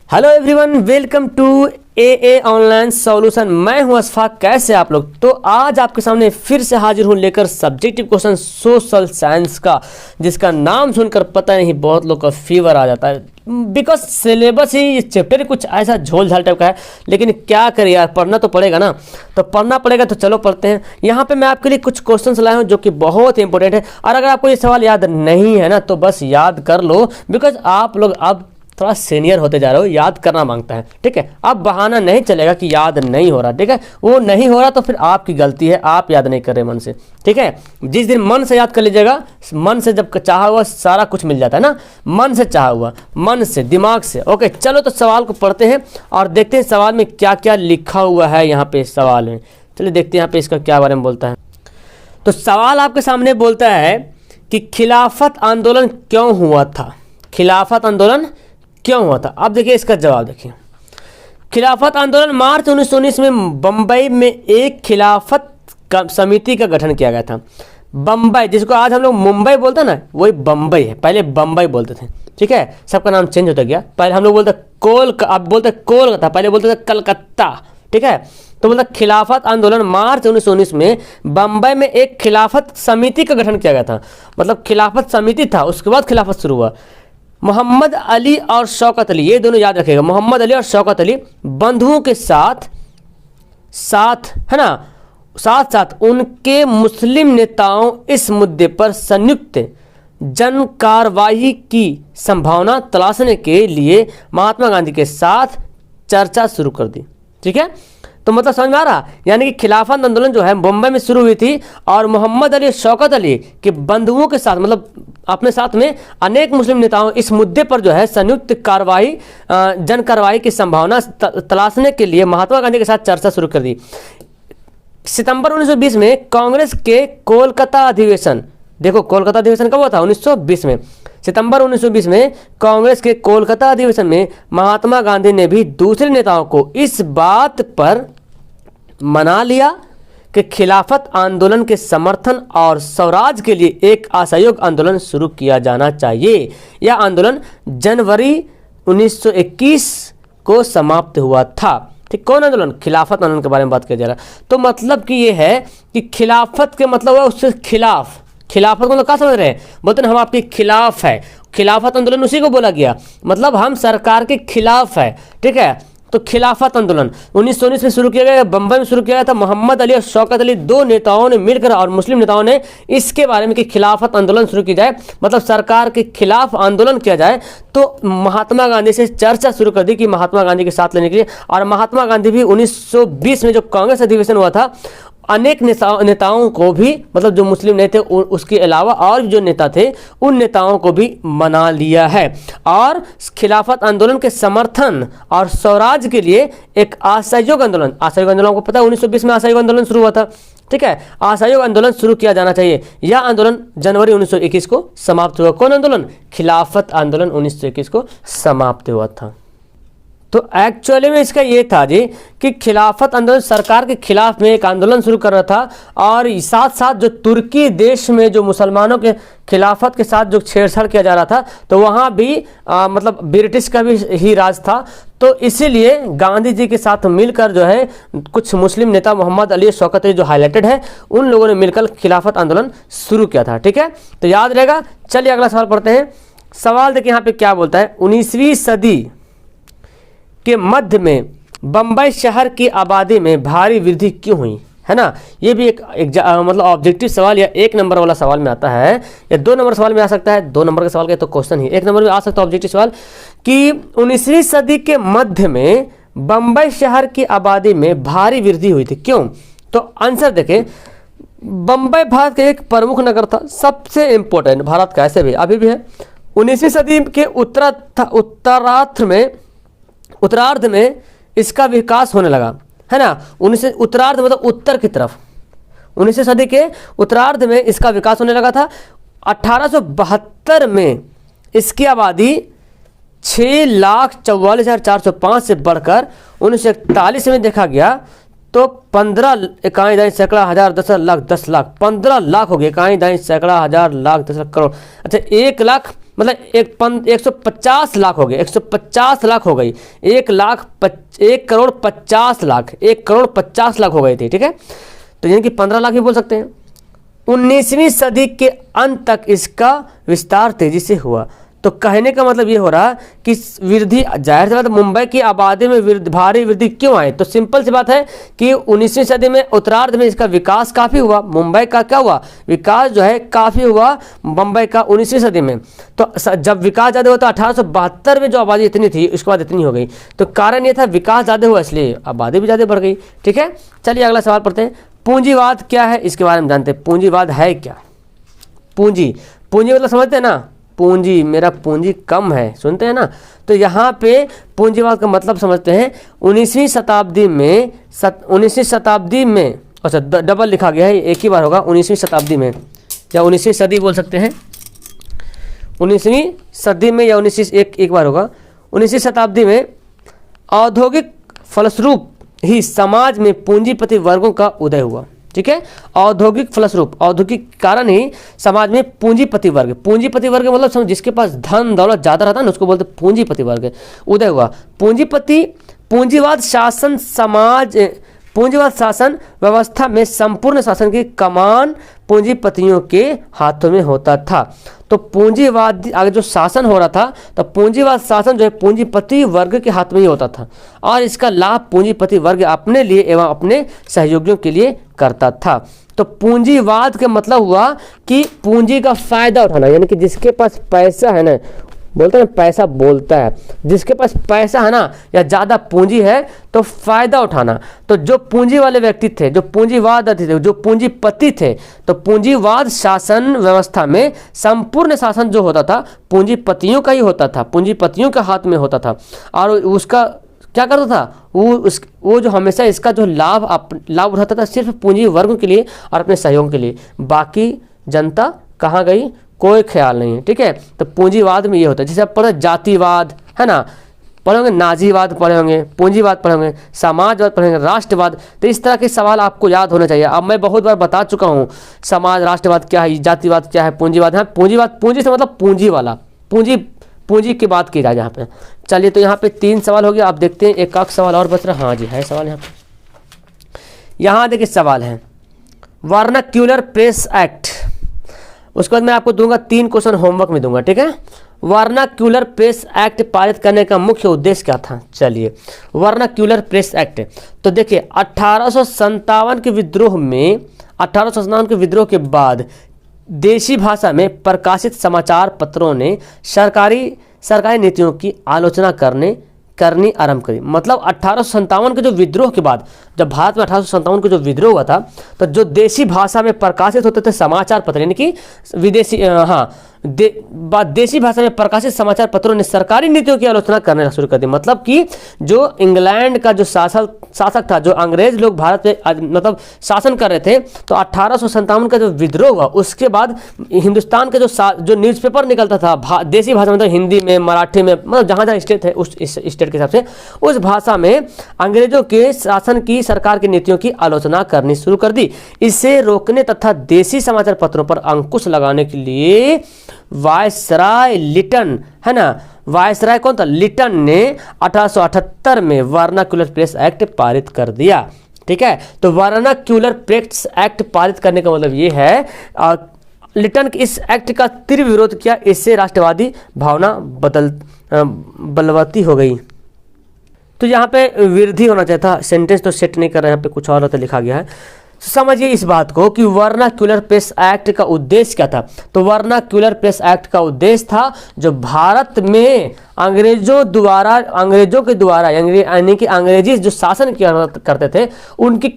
Hello everyone, welcome to a online solution. मैं हूं अशफाक। कैसे आप लोग? तो आज आपके सामने फिर से हाजिर हूं लेकर सब्जेक्टिव क्वेश्चन सोशल साइंस का, जिसका नाम सुनकर पता नहीं बहुत लोग का फीवर आ जाता है, बिकॉज सिलेबस ही इस चैप्टर कुछ ऐसा झोल झाल टाइप का है। लेकिन क्या करें यार, पढ़ना तो पड़ेगा ना, तो पढ़ना पड़ेगा। तो चलो पढ़ते हैं। यहाँ पे मैं आपके लिए कुछ क्वेश्चन लाया हूँ जो कि बहुत इंपॉर्टेंट है, और अगर आपको ये सवाल याद नहीं है ना तो बस याद कर लो, बिकॉज आप लोग अब थोड़ा सीनियर होते जा रहे हो, याद करना मांगता है। ठीक है, अब बहाना नहीं चलेगा कि याद नहीं हो रहा। ठीक है, वो नहीं हो रहा तो फिर आपकी गलती है, आप याद नहीं कर रहे मन से। ठीक है, जिस दिन मन से याद कर लीजिएगा, मन से जब चाहा हुआ सारा कुछ मिल जाता है ना, मन से चाहा हुआ, मन से, दिमाग से। ओके, चलो तो सवाल को पढ़ते हैं और देखते हैं सवाल में क्या क्या लिखा हुआ है। यहाँ पे सवाल में चलिए देखते हैं यहाँ पे इसका क्या बारे में बोलता है। तो सवाल आपके सामने बोलता है कि खिलाफत आंदोलन क्यों हुआ था। खिलाफत आंदोलन क्यों हुआ था? अब देखिए इसका जवाब देखिए। खिलाफत आंदोलन मार्च 1919 में बम्बई में एक खिलाफत समिति का गठन किया गया था। बम्बई, जिसको आज हम लोग मुंबई बोलते हैं ना, वही बम्बई है। पहले बम्बई बोलते थे। ठीक है, सबका नाम चेंज होता गया। पहले हम लोग बोलते अब बोलते कोलकाता, पहले बोलते थे कलकत्ता। ठीक है, तो बोलता खिलाफत आंदोलन मार्च 1919 में बम्बई में एक खिलाफत समिति का गठन किया गया था। मतलब खिलाफत समिति था, उसके बाद खिलाफत शुरू हुआ। मोहम्मद अली और शौकत अली, ये दोनों याद रखेगा, मोहम्मद अली और शौकत अली बंधुओं के साथ है ना, साथ उनके मुस्लिम नेताओं इस मुद्दे पर संयुक्त जन कार्रवाई की संभावना तलाशने के लिए महात्मा गांधी के साथ चर्चा शुरू कर दी। ठीक है, तो मतलब समझ में आ रहा, यानी कि खिलाफत आंदोलन जो है मुंबई में शुरू हुई थी और मोहम्मद अली शौकत अली के बंधुओं के साथ, मतलब अपने साथ में अनेक मुस्लिम नेताओं इस मुद्दे पर जो है संयुक्त कार्रवाई, जन कार्रवाई की संभावना तलाशने के लिए महात्मा गांधी के साथ चर्चा शुरू कर दी। सितंबर 1920 में कांग्रेस के कोलकाता अधिवेशन, देखो कोलकाता अधिवेशन कब हुआ था? 1920 में। सितंबर 1920 में कांग्रेस के कोलकाता अधिवेशन में महात्मा गांधी ने भी दूसरे नेताओं को इस बात पर मना लिया कि खिलाफत आंदोलन के समर्थन और स्वराज के लिए एक असहयोग आंदोलन शुरू किया जाना चाहिए। यह आंदोलन जनवरी 1921 को समाप्त हुआ था। ठीक, कौन आंदोलन? खिलाफत आंदोलन के बारे में बात किया जा रहा है। तो मतलब कि ये है कि खिलाफत के मतलब हुआ उससे खिलाफ। खिलाफत को मतलब क्या समझ रहे हैं? बोलते हैं हम आपके खिलाफ है। खिलाफत आंदोलन उसी को बोला गया, मतलब हम सरकार के खिलाफ है। ठीक है, तो खिलाफत आंदोलन 1919 में शुरू किया गया, बम्बई में शुरू किया गया था। मोहम्मद अली और शौकत अली दो नेताओं ने मिलकर और मुस्लिम नेताओं ने इसके बारे में कि खिलाफत आंदोलन शुरू की जाए, मतलब सरकार के खिलाफ आंदोलन किया जाए। तो महात्मा गांधी से चर्चा शुरू कर दी कि महात्मा गांधी के साथ लेने के लिए। और महात्मा गांधी भी 1920 में जो कांग्रेस अधिवेशन हुआ था, अनेक नेताओं को भी, मतलब जो मुस्लिम नेता थे उसके अलावा और जो नेता थे उन नेताओं को भी मना लिया है। और खिलाफत आंदोलन के समर्थन और स्वराज के लिए एक असहयोग आंदोलन, असहयोग आंदोलन को पता है 1920 में असहयोग आंदोलन शुरू हुआ था। ठीक है, असहयोग आंदोलन शुरू किया जाना चाहिए। यह आंदोलन जनवरी 1921 को समाप्त हुआ। कौन आंदोलन? खिलाफत आंदोलन 1921 को समाप्त हुआ था। तो एक्चुअली में इसका ये था जी कि खिलाफत आंदोलन सरकार के खिलाफ में एक आंदोलन शुरू कर रहा था, और साथ साथ जो तुर्की देश में जो मुसलमानों के खिलाफत के साथ जो छेड़छाड़ किया जा रहा था, तो वहाँ भी मतलब ब्रिटिश का भी ही राज था। तो इसीलिए गांधी जी के साथ मिलकर जो है कुछ मुस्लिम नेता, मोहम्मद अली शौकत अली जो हाईलाइटेड है, उन लोगों ने मिलकर खिलाफत आंदोलन शुरू किया था। ठीक है, तो याद रहेगा। चलिए अगला सवाल पढ़ते हैं। सवाल देखिए यहाँ पे क्या बोलता है। 19वीं सदी के मध्य में बम्बई शहर की आबादी में भारी वृद्धि क्यों हुई, है ना? ये भी एक मतलब ऑब्जेक्टिव सवाल या एक नंबर वाला सवाल में आता है, या 2 नंबर सवाल में आ सकता है। 2 नंबर के सवाल का तो क्वेश्चन ही 1 नंबर में आ सकता है ऑब्जेक्टिव सवाल कि 19वीं सदी के मध्य में बम्बई शहर की आबादी में भारी वृद्धि हुई थी, क्यों? तो आंसर देखें। बम्बई भारत का एक प्रमुख नगर था, सबसे इंपॉर्टेंट भारत का, ऐसे भी अभी भी है। 19वीं सदी के उत्तरार्ध में इसका विकास होने लगा, है ना? 19 उत्तरार्ध मतलब उत्तर की तरफ, 19वीं सदी के उत्तरार्ध में इसका विकास होने लगा था। 1872 में इसकी आबादी 6,44,405 से बढ़कर 1941 में देखा गया तो 15 इकाई दाई सैकड़ा हजार 10 लाख 15 लाख हो गए। इकाई दाई सैकड़ा हजार लाख 10 लाख करोड़। अच्छा, 1,00,000 मतलब 150 लाख हो गए, 150 लाख हो गई, 1,50,00,000 हो गए थे, ठीक है। तो यानी कि 15 लाख भी बोल सकते हैं। 19वीं सदी के अंत तक इसका विस्तार तेजी से हुआ। तो कहने का मतलब ये हो रहा कि वृद्धि, जाहिर सी बात है मुंबई की आबादी में भारी वृद्धि क्यों आई, तो सिंपल सी बात है कि 19वीं सदी में उत्तरार्ध में इसका विकास काफ़ी हुआ। मुंबई का क्या हुआ, विकास जो है काफ़ी हुआ मुंबई का 19वीं सदी में। तो जब विकास ज़्यादा हुआ तो 1872 में जो आबादी इतनी थी उसके बाद इतनी हो गई। तो कारण ये था विकास ज़्यादा हुआ इसलिए आबादी भी ज़्यादा बढ़ गई, ठीक है। चलिए अगला सवाल पढ़ते हैं। पूंजीवाद क्या है, इसके बारे में जानते हैं। पूंजीवाद है क्या? पूंजी मतलब समझते हैं ना, पूंजी, मेरा पूंजी कम है, सुनते हैं ना। तो यहाँ पे पूंजीवाद का मतलब समझते हैं। 19वीं शताब्दी में अच्छा डबल लिखा गया है, एक ही बार होगा, 19वीं शताब्दी में या 19वीं सदी बोल सकते हैं, 19वीं सदी में या 19वीं एक बार होगा। 19वीं शताब्दी में औद्योगिक फलस्वरूप ही समाज में पूंजीपति वर्गों का उदय हुआ, ठीक है। औद्योगिक फलस्वरूप, औद्योगिक कारण ही समाज में पूंजीपति वर्ग मतलब समझ जिसके पास धन दौलत ज़्यादा रहता है ना उसको बोलते पूंजीपति वर्ग उदय हुआ। पूंजीवाद शासन व्यवस्था में संपूर्ण शासन की कमान पूंजीपतियों के हाथों में होता था। तो पूंजीवाद अगर जो शासन हो रहा था तो पूंजीवाद शासन जो है पूंजीपति वर्ग के हाथ में ही होता था और इसका लाभ पूंजीपति वर्ग अपने लिए एवं अपने सहयोगियों के लिए करता था। तो पूंजीवाद का मतलब हुआ कि पूंजी का फायदा उठाना, यानी कि जिसके पास पैसा है ना, बोलते हैं पैसा बोलता है, जिसके पास पैसा है ना या ज़्यादा पूंजी है तो फायदा उठाना। तो जो पूंजी वाले व्यक्ति थे, जो पूंजीवादी थे, जो पूंजीपति थे, तो पूंजीवाद शासन व्यवस्था में संपूर्ण शासन जो होता था पूंजीपतियों का ही होता था, पूंजीपतियों के हाथ में होता था। और उसका क्या करता था वो जो हमेशा इसका जो लाभ उठाता था सिर्फ पूंजी वर्गों के लिए और अपने सहयोग के लिए, बाकी जनता कहाँ गई कोई ख्याल नहीं है, ठीक है। तो पूंजीवाद में ये होता है, जैसे आप पढ़े जातिवाद है ना, पढ़े होंगे, नाजीवाद पढ़े होंगे, पूंजीवाद पढ़े होंगे, समाजवाद पढ़ेंगे, राष्ट्रवाद। तो इस तरह के सवाल आपको याद होने चाहिए। अब मैं बहुत बार बता चुका हूँ समाज, राष्ट्रवाद क्या है, जातिवाद क्या है, पूंजीवाद है। पूंजी से मतलब पूंजी वाला, पूंजी की बात की जाए यहाँ पे। चलिए तो यहाँ पे 3 सवाल हो गया। आप देखते हैं एक सवाल और बच रहा। हाँ जी है सवाल यहाँ पे। यहाँ देखिए सवाल है वर्नाक्यूलर प्रेस एक्ट। उसके बाद मैं आपको दूंगा 3 क्वेश्चन होमवर्क में दूंगा, ठीक है। वर्नाक्यूलर प्रेस एक्ट पारित करने का मुख्य उद्देश्य क्या था? चलिए वर्नाक्यूलर प्रेस एक्ट, तो देखिए 1857 के विद्रोह के बाद देशी भाषा में प्रकाशित समाचार पत्रों ने सरकारी नीतियों की आलोचना करनी आरंभ करी। मतलब 1857 के जो विद्रोह के बाद, जब भारत में 1857 के जो विद्रोह हुआ था तो जो देशी भाषा में प्रकाशित होते थे समाचार पत्र, यानी कि देशी भाषा में प्रकाशित समाचार पत्रों ने सरकारी नीतियों की आलोचना करना शुरू कर दी। मतलब कि जो इंग्लैंड का जो शासक था, जो अंग्रेज लोग भारत पे मतलब शासन कर रहे थे, तो 1857 का जो विद्रोह हुआ उसके बाद हिंदुस्तान का जो न्यूज़पेपर निकलता था देशी भाषा में, मतलब हिंदी में, मराठी में, मतलब जहाँ जहाँ स्टेट है उस स्टेट के हिसाब से उस भाषा में अंग्रेजों के शासन की, सरकार की नीतियों की आलोचना करनी शुरू कर दी। इसे रोकने तथा देशी समाचार पत्रों पर अंकुश लगाने के लिए वायसराय लिटन, है ना, वायसराय कौन था? लिटन ने 1878 में वर्नाक्यूलर प्रेस एक्ट पारित कर दिया, ठीक है। तो वर्नाक्यूलर प्रेस एक्ट पारित करने का मतलब ये है लिटन इस एक्ट का तीव्र विरोध किया। इससे राष्ट्रवादी भावना बलवती हो गई। तो यहाँ पे वृद्धि होना चाहिए था, सेंटेंस तो सेट नहीं कर रहे हैं, यहाँ पे कुछ और होता लिखा गया है। समझिए इस बात को कि वर्नाक्यूलर प्रेस एक्ट का उद्देश्य क्या था। तो वर्नाक्यूलर प्रेस एक्ट का उद्देश्य था जो भारत में अंग्रेजों के द्वारा यानी कि अंग्रेजी जो शासन किया करते थे उनके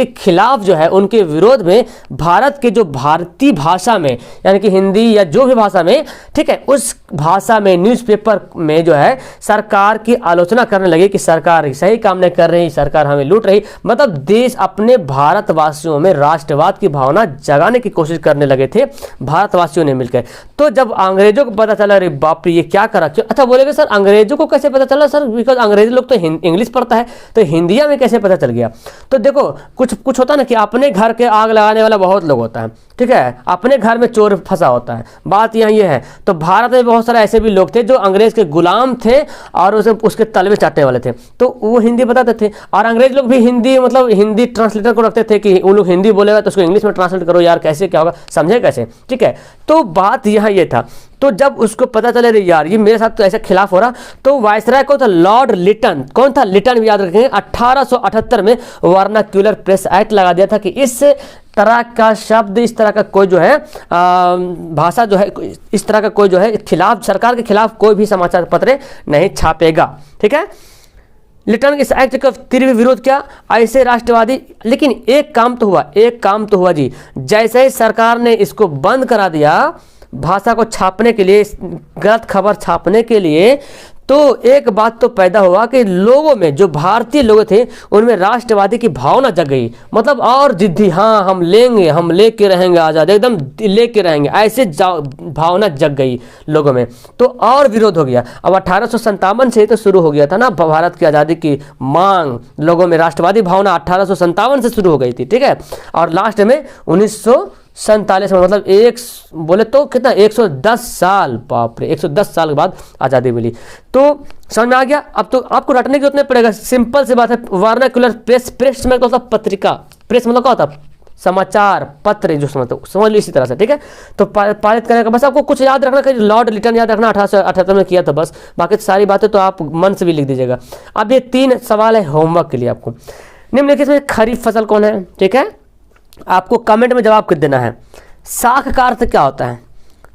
खिलाफ जो है, उनके विरोध में भारत के जो भारतीय भाषा में यानी कि हिंदी या जो भी भाषा में, ठीक है, उस भाषा में न्यूज़पेपर में जो है सरकार की आलोचना करने लगे कि सरकार सही काम नहीं कर रही, सरकार हमें लूट रही। मतलब देश अपने भारतवासियों में राष्ट्रवाद की भावना जगाने की कोशिश करने लगे थे भारतवासियों ने मिलकर। तो जब अंग्रेजों को पता चला अरे बाप रे ये क्या करा, अच्छा बोलेगे सर अंग्रेजों को कैसे पता चला? सर बिकॉज अंग्रेजी लोग तो इंग्लिश पढ़ता है तो हिंदिया में कैसे पता चल गया? तो देखो कुछ होता ना कि अपने घर के आग लगाने वाला बहुत लोग होता है। ठीक है, अपने घर में चोर फंसा होता है। बात यहाँ ये है। तो भारत में बहुत सारे ऐसे भी लोग थे जो अंग्रेज के गुलाम थे और उसके तलवे चाटने वाले थे, तो वो हिंदी बताते थे। और अंग्रेज लोग भी हिंदी, मतलब हिंदी ट्रांसलेटर को रखते थे कि वो लोग हिंदी बोलेगा तो उसको इंग्लिश में ट्रांसलेट करो यार, कैसे क्या होगा, समझे कैसे, ठीक है। तो बात यहाँ ये था। तो जब उसको पता चले रे यार ये मेरे साथ तो ऐसे खिलाफ हो रहा, तो वायसराय कौन था, लॉर्ड लिटन। कौन था, लिटन भी याद रखेंगे। 1878 में वर्नाक्यूलर प्रेस एक्ट लगा दिया था कि इस तरह का शब्द, इस तरह का कोई जो है भाषा जो है, इस तरह का कोई जो है खिलाफ, सरकार के खिलाफ कोई भी समाचार पत्र नहीं छापेगा, ठीक है। लिटन इस एक्ट का तीव्र विरोध किया ऐसे राष्ट्रवादी, लेकिन एक काम तो हुआ जी। जैसे ही सरकार ने इसको बंद करा दिया भाषा को छापने के लिए, गलत खबर छापने के लिए, तो एक बात तो पैदा हुआ कि लोगों में, जो भारतीय लोग थे उनमें राष्ट्रवादी की भावना जग गई। मतलब और जिद्दी, हाँ हम लेंगे, हम लेके रहेंगे आज़ाद, एकदम लेके रहेंगे, ऐसे भावना जग गई लोगों में। तो और विरोध हो गया। अब 1857 से तो शुरू हो गया था ना भारत की आज़ादी की मांग, लोगों में राष्ट्रवादी भावना 1857 से शुरू हो गई थी, ठीक है। और लास्ट में 1947 में, मतलब एक बोले तो कितना, 110 साल, बाप रे, 110 साल के बाद आज़ादी मिली। तो समझ में आ गया। अब तो आपको रटने की जरूरत नहीं पड़ेगा, सिंपल सी बात है। वर्नाक्युलर प्रेस, प्रेस में होता पत्रिका, प्रेस मतलब क्या होता, समाचार पत्र, जो समझ लो इसी तरह से, ठीक है। तो पारित करने का बस आपको कुछ याद रखना, कि लॉर्ड लिटन याद रखना 1878 में किया था बस, बाकी सारी बातें तो आप मन से भी लिख दीजिएगा। अब ये 3 सवाल है होमवर्क के लिए आपको। निम्नलिखित में खरीफ फसल कौन है, ठीक है, आपको कमेंट में जवाब कर देना है। साख का अर्थ क्या होता है,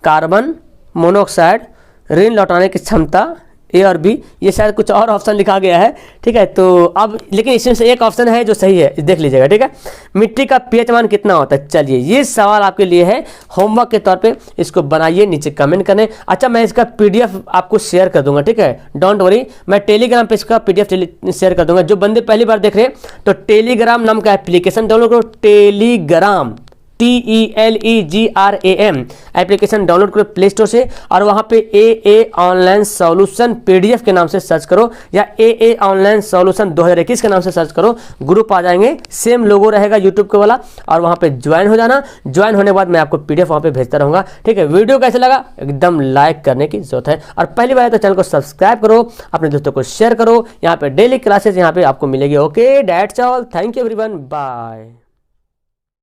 कार्बन मोनोऑक्साइड, ऋण लौटाने की क्षमता, ए और बी। ये शायद कुछ और ऑप्शन लिखा गया है, ठीक है। तो अब लेकिन इसमें से एक ऑप्शन है जो सही है, देख लीजिएगा, ठीक है। मिट्टी का पीएच मान कितना होता है। चलिए ये सवाल आपके लिए है होमवर्क के तौर पे, इसको बनाइए, नीचे कमेंट करें। अच्छा, मैं इसका पीडीएफ आपको शेयर कर दूंगा, ठीक है, डोंट वरी। मैं टेलीग्राम पे इसका पीडीएफ शेयर कर दूंगा। जो बंदे पहली बार देख रहे हैं तो टेलीग्राम नाम का एप्लीकेशन डाउनलोड करो, टेलीग्राम, TELEGRAM एप्लीकेशन डाउनलोड करो प्ले स्टोर से, और वहां पे AA ऑनलाइन सॉल्यूशन PDF के नाम से सर्च करो, या AA ऑनलाइन सॉल्यूशन 2021 के नाम से सर्च करो। ग्रुप आ जाएंगे, सेम लोगो रहेगा यूट्यूब के वाला, और वहां पे ज्वाइन हो जाना। ज्वाइन होने के बाद मैं आपको PDF वहां पे भेजता रहूंगा, ठीक है। वीडियो कैसे लगा एकदम लाइक करने की जरूरत है, और पहली बार तो चैनल को सब्सक्राइब करो, अपने दोस्तों को शेयर करो। यहाँ पे डेली क्लासेस यहाँ पे आपको मिलेगी। Okay, that's all, thank you everyone, bye.